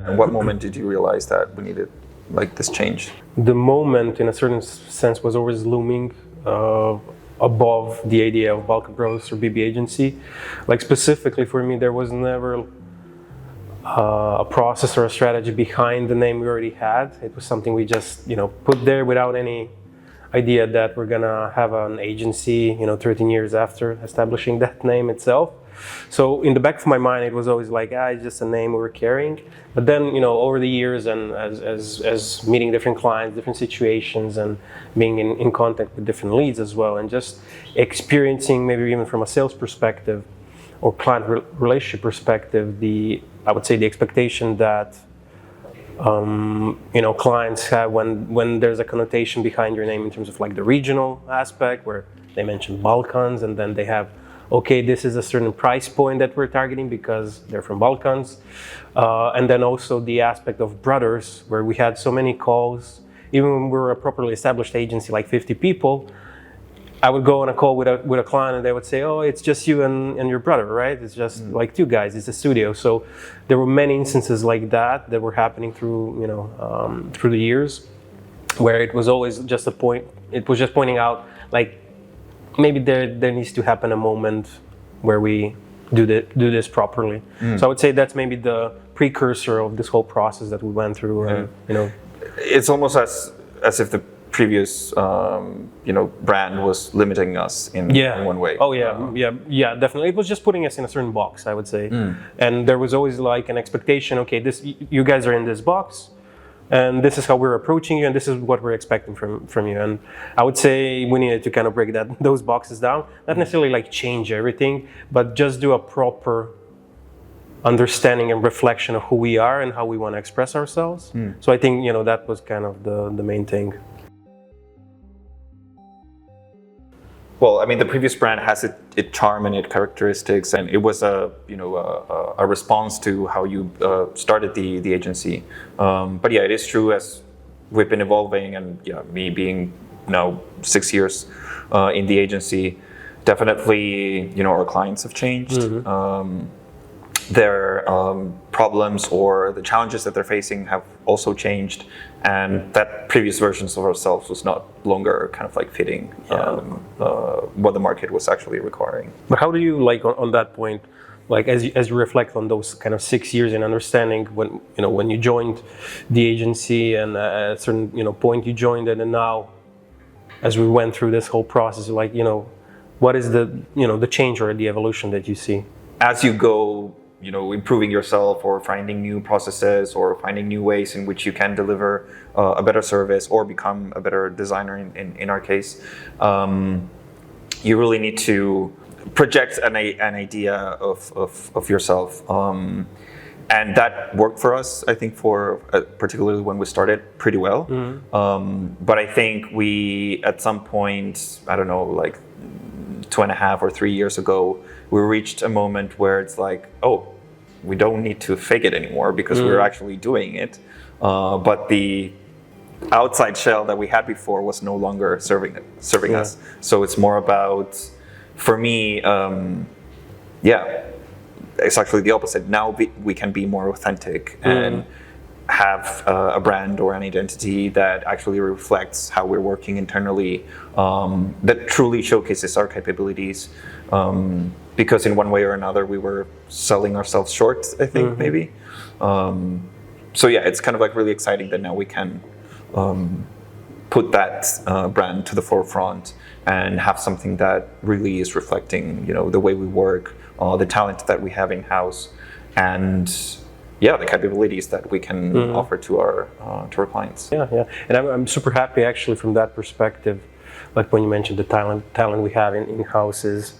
And what moment did you realize that we needed like this change? The moment, in a certain sense, was always looming above the idea of Balkan Brothers or BB Agency. Like specifically for me, there was never a process or a strategy behind the name we already had. It was something we just, put there without any idea that we're gonna have an agency, 13 years after establishing that name itself. So in the back of my mind, it was always like, it's just a name we were carrying. But then, over the years and as meeting different clients, different situations, and being in contact with different leads as well, and just experiencing, maybe even from a sales perspective or client relationship perspective, I would say the expectation that clients have when there's a connotation behind your name in terms of like the regional aspect, where they mention Balkans, and then they have, okay, this is a certain price point that we're targeting because they're from Balkans. And then also the aspect of brothers, where we had so many calls, even when we were a properly established agency, like 50 people, I would go on a call with a client and they would say, oh, it's just you and your brother, right? It's just like two guys, it's a studio. So there were many instances like that were happening through the years, where it was always just it was just pointing out, like, maybe there needs to happen a moment where we do this properly. So I would say that's maybe the precursor of this whole process that we went through. It's almost as if the previous brand was limiting us in one way. Oh yeah, definitely. It was just putting us in a certain box, I would say. And there was always like an expectation, okay, you guys are in this box, and this is how we're approaching you, and this is what we're expecting from you. And I would say we needed to kind of break those boxes down, not necessarily like change everything, but just do a proper understanding and reflection of who we are and how we want to express ourselves. So I think that was kind of the main thing. Well, I mean, the previous brand has its charm and its characteristics, and it was a response to how you started the agency. But yeah, it is true, as we've been evolving, and me being now 6 years in the agency, definitely our clients have changed. Their problems or the challenges that they're facing have also changed, and that previous versions of ourselves was not longer kind of like fitting what the market was actually requiring. But how do you, like, on that point, like as you reflect on those kind of 6 years in understanding when you joined the agency, and at a certain point you joined it, and now as we went through this whole process, like what is the change or the evolution that you see as you go improving yourself, or finding new processes, or finding new ways in which you can deliver a better service or become a better designer in our case. You really need to project an idea of yourself. And that worked for us, I think, for particularly when we started, pretty well. But I think we, at some point, I don't know, like 2.5 or 3 years ago, we reached a moment where it's like, oh, we don't need to fake it anymore, because we're actually doing it. But the outside shell that we had before was no longer serving us. So it's more about, for me, it's actually the opposite. Now we can be more authentic and have a brand or an identity that actually reflects how we're working internally, that truly showcases our capabilities. Because in one way or another, we were selling ourselves short, I think, maybe. So yeah, it's kind of like really exciting that now we can put that brand to the forefront and have something that really is reflecting, the way we work, the talent that we have in-house, and the capabilities that we can offer to our clients. And I'm super happy actually from that perspective. Like when you mentioned the talent we have in-house, is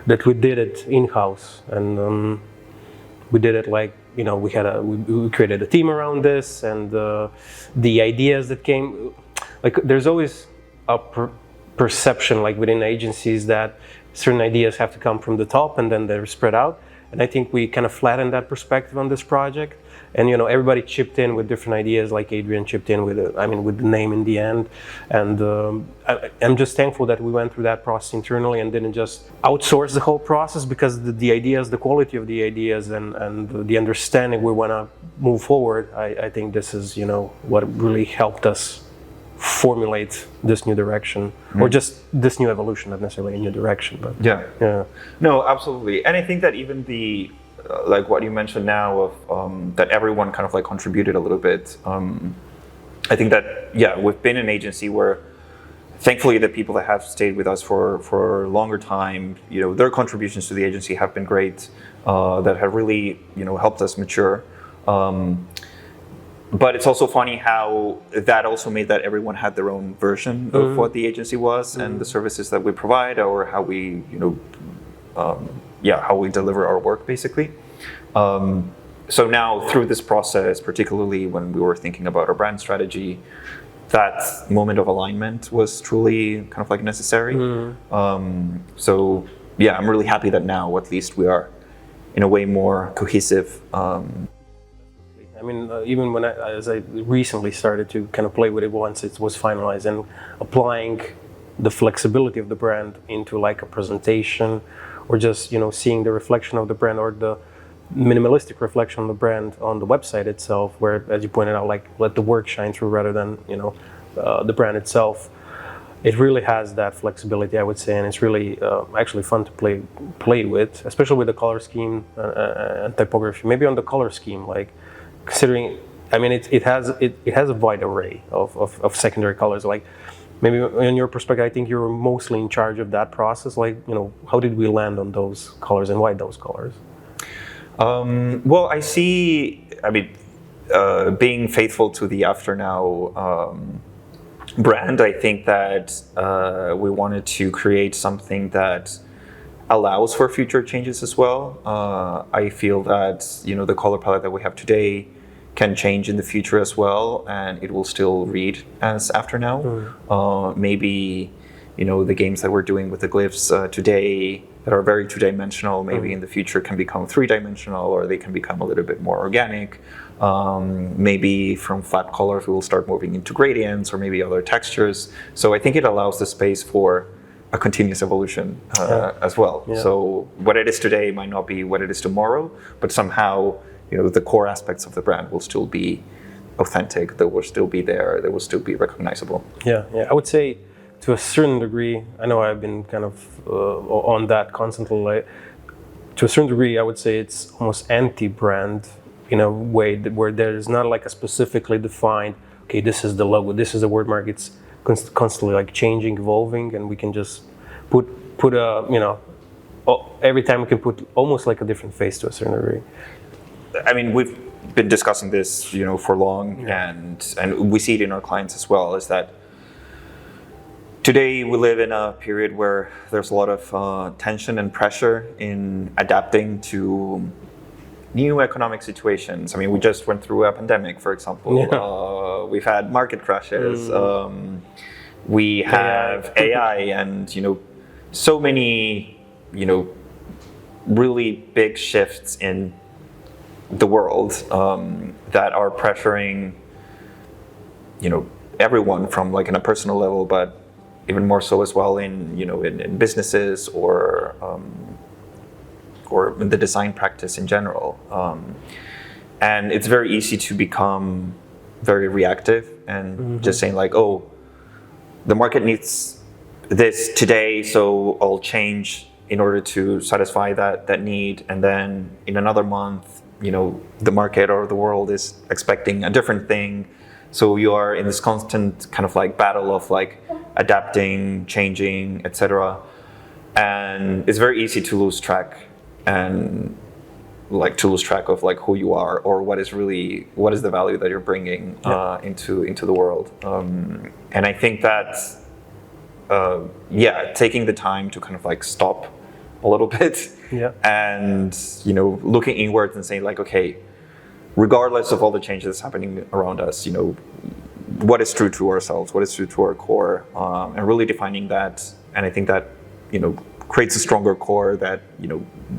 that we did it in-house, and we did it like we created a team around this, and the ideas that came, like there's always a perception like within agencies that certain ideas have to come from the top and then they're spread out. And I think we kind of flattened that perspective on this project. And everybody chipped in with different ideas. Like Adrian chipped in with with the name in the end. And I'm just thankful that we went through that process internally and didn't just outsource the whole process, because the ideas, the quality of the ideas, and the understanding we want to move forward. I think this is what really helped us formulate this new direction, or just this new evolution, not necessarily a new direction, but yeah. No, absolutely. And I think that even the like what you mentioned now of that everyone kind of like contributed a little bit. I think that we've been an agency where, thankfully, the people that have stayed with us for a longer time, their contributions to the agency have been great. That have really helped us mature. But it's also funny how that also made that everyone had their own version of what the agency was and the services that we provide, or how we, how we deliver our work, basically. So now, through this process, particularly when we were thinking about our brand strategy, that moment of alignment was truly kind of like necessary. So yeah, I'm really happy that now, at least, we are in a way more cohesive. Even as I recently started to kind of play with it once it was finalized, and applying the flexibility of the brand into like a presentation, or just seeing the reflection of the brand, or the minimalistic reflection of the brand on the website itself, where, as you pointed out, like let the work shine through rather than the brand itself. It really has that flexibility, I would say, and it's really actually fun to play with, especially with the color scheme and typography. Maybe on the color scheme, like considering, it has a wide array of secondary colors. Like maybe in your perspective, I think you're mostly in charge of that process. Like how did we land on those colors, and why those colors? Well, I see. Being faithful to the Afternow brand, I think that we wanted to create something that allows for future changes as well. I feel that the color palette that we have today can change in the future as well, and it will still read as Afternow. Maybe the games that we're doing with the glyphs today that are very two-dimensional, maybe in the future can become three-dimensional, or they can become a little bit more organic. Maybe from flat colors we will start moving into gradients, or maybe other textures. So I think it allows the space for a continuous evolution as well. Yeah. So what it is today might not be what it is tomorrow, but somehow the core aspects of the brand will still be authentic. They will still be there. They will still be recognizable. Yeah. I would say, to a certain degree, I know I've been kind of on that constantly. Like, to a certain degree, I would say it's almost anti-brand in a way where there's not like a specifically defined, okay, this is the logo, this is the word mark. It's constantly like changing, evolving, and we can just put a every time we can put almost like a different face to a certain degree. We've been discussing this for long, and we see it in our clients as well, is that today we live in a period where there's a lot of tension and pressure in adapting to new economic situations. We just went through a pandemic, for example. Yeah. We've had market crashes. We have AI and so many really big shifts in the world that are pressuring everyone from like in a personal level, but even more so as well in in businesses or in the design practice in general. And it's very easy to become very reactive and just saying like, oh, the market needs this today, so I'll change in order to satisfy that need. And then in another month, the market or the world is expecting a different thing. So you are in this constant kind of like battle of like adapting, changing, etc. And it's very easy to lose track of like who you are, or what is the value that you're bringing into the world. And I think that taking the time to kind of like stop a little bit and looking inwards and saying like, okay, regardless of all the changes that's happening around us, what is true to ourselves, what is true to our core, and really defining that. And I think that creates a stronger core that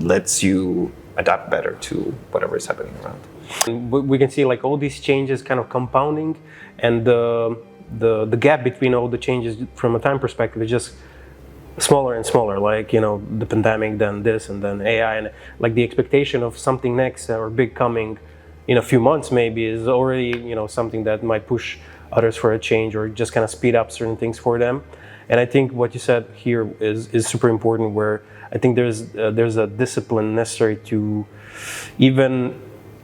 lets you adapt better to whatever is happening around. And we can see like all these changes kind of compounding, and the gap between all the changes from a time perspective is just smaller and smaller. Like, you know, the pandemic, then this, and then AI, and like the expectation of something next or big coming in a few months maybe is already, you know, something that might push others for a change or just kind of speed up certain things for them. And I think what you said here is super important, where I think there's a discipline necessary to, even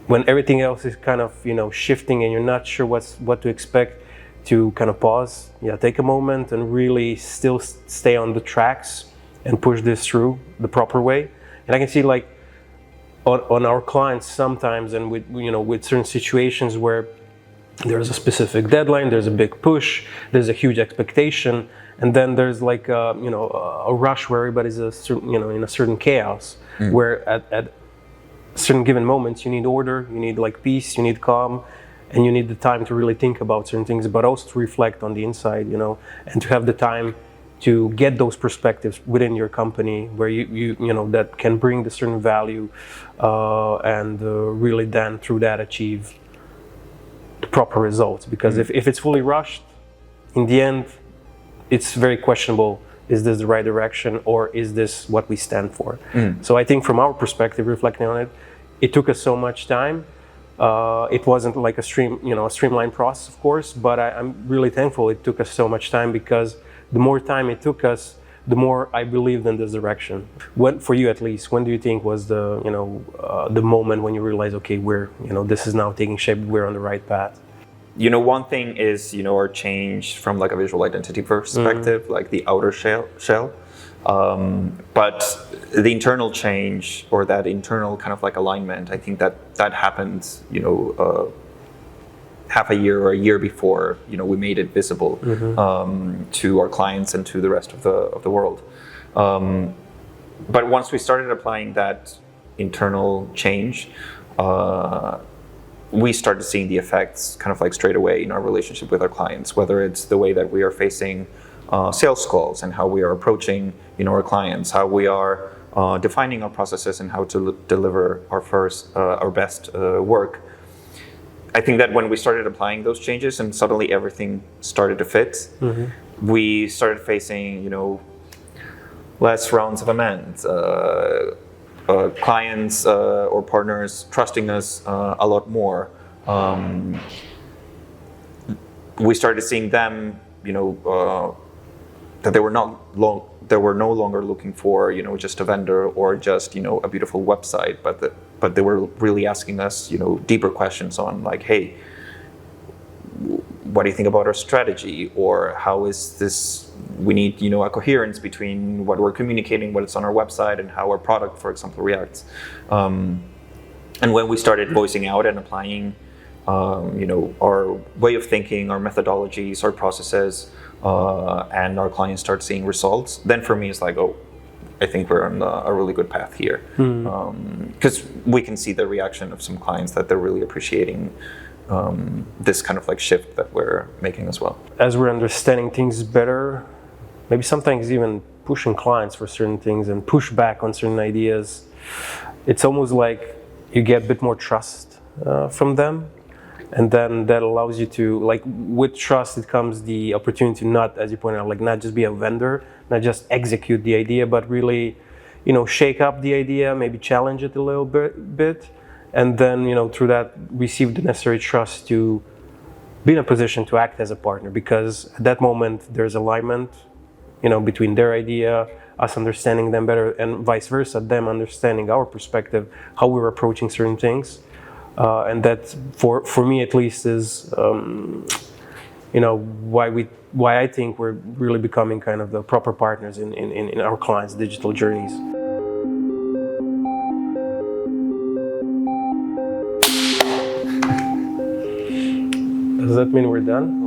when everything else is kind of, you know, shifting and you're not sure what to expect, to kind of pause, take a moment and really still stay on the tracks and push this through the proper way. And I can see like on our clients sometimes, and with, you know, with certain situations where there's a specific deadline, there's a big push, there's a huge expectation, and then there's like you know, a rush where everybody's you know, in a certain chaos, where at certain given moments you need order, you need like peace, you need calm, and you need the time to really think about certain things, but also to reflect on the inside, you know, and to have the time to get those perspectives within your company, where you know, that can bring the certain value, and really then through that achieve the proper results. Because if it's fully rushed, in the end, it's very questionable. Is this the right direction, or is this what we stand for? So I think from our perspective, reflecting on it, it took us so much time. It wasn't like a streamlined process, of course, but I'm really thankful it took us so much time, because the more time it took us, the more I believed in this direction. When, for you at least, when do you think was the, you know, the moment when you realized, okay, we're, you know, this is now taking shape, we're on the right path? You know, one thing is, you know, our change from like a visual identity perspective, like the outer shell. But the internal change, or that internal kind of like alignment, I think that happened, you know, half a year or a year before, you know, we made it visible to our clients and to the rest of the world. But once we started applying that internal change, we started seeing the effects kind of like straight away in our relationship with our clients, whether it's the way that we are facing sales calls and how we are approaching, you know, our clients, how we are defining our processes and how to deliver our best work. I think that when we started applying those changes and suddenly everything started to fit, we started facing, you know, less rounds of amends, clients or partners trusting us a lot more. We started seeing them, you know, that they were no longer looking for, you know, just a vendor or just, you know, a beautiful website, but they were really asking us, you know, deeper questions on like, hey, what do you think about our strategy? Or how is this, we need, you know, a coherence between what we're communicating, what is on our website, and how our product, for example, reacts. And when we started voicing out and applying, you know, our way of thinking, our methodologies, our processes, and our clients start seeing results, then for me it's like, oh, I think we're on a really good path here. Because we can see the reaction of some clients that they're really appreciating this kind of like shift that we're making as well. As we're understanding things better, maybe sometimes even pushing clients for certain things and push back on certain ideas, it's almost like you get a bit more trust from them. And then that allows you to, like, with trust, it comes the opportunity to not, as you pointed out, like not just be a vendor, not just execute the idea, but really, you know, shake up the idea, maybe challenge it a little bit, and then, you know, through that, receive the necessary trust to be in a position to act as a partner, because at that moment there's alignment, you know, between their idea, us understanding them better, and vice versa, them understanding our perspective, how we're approaching certain things. And that, for me at least, is you know, why I think we're really becoming kind of the proper partners in our clients' digital journeys. Does that mean we're done?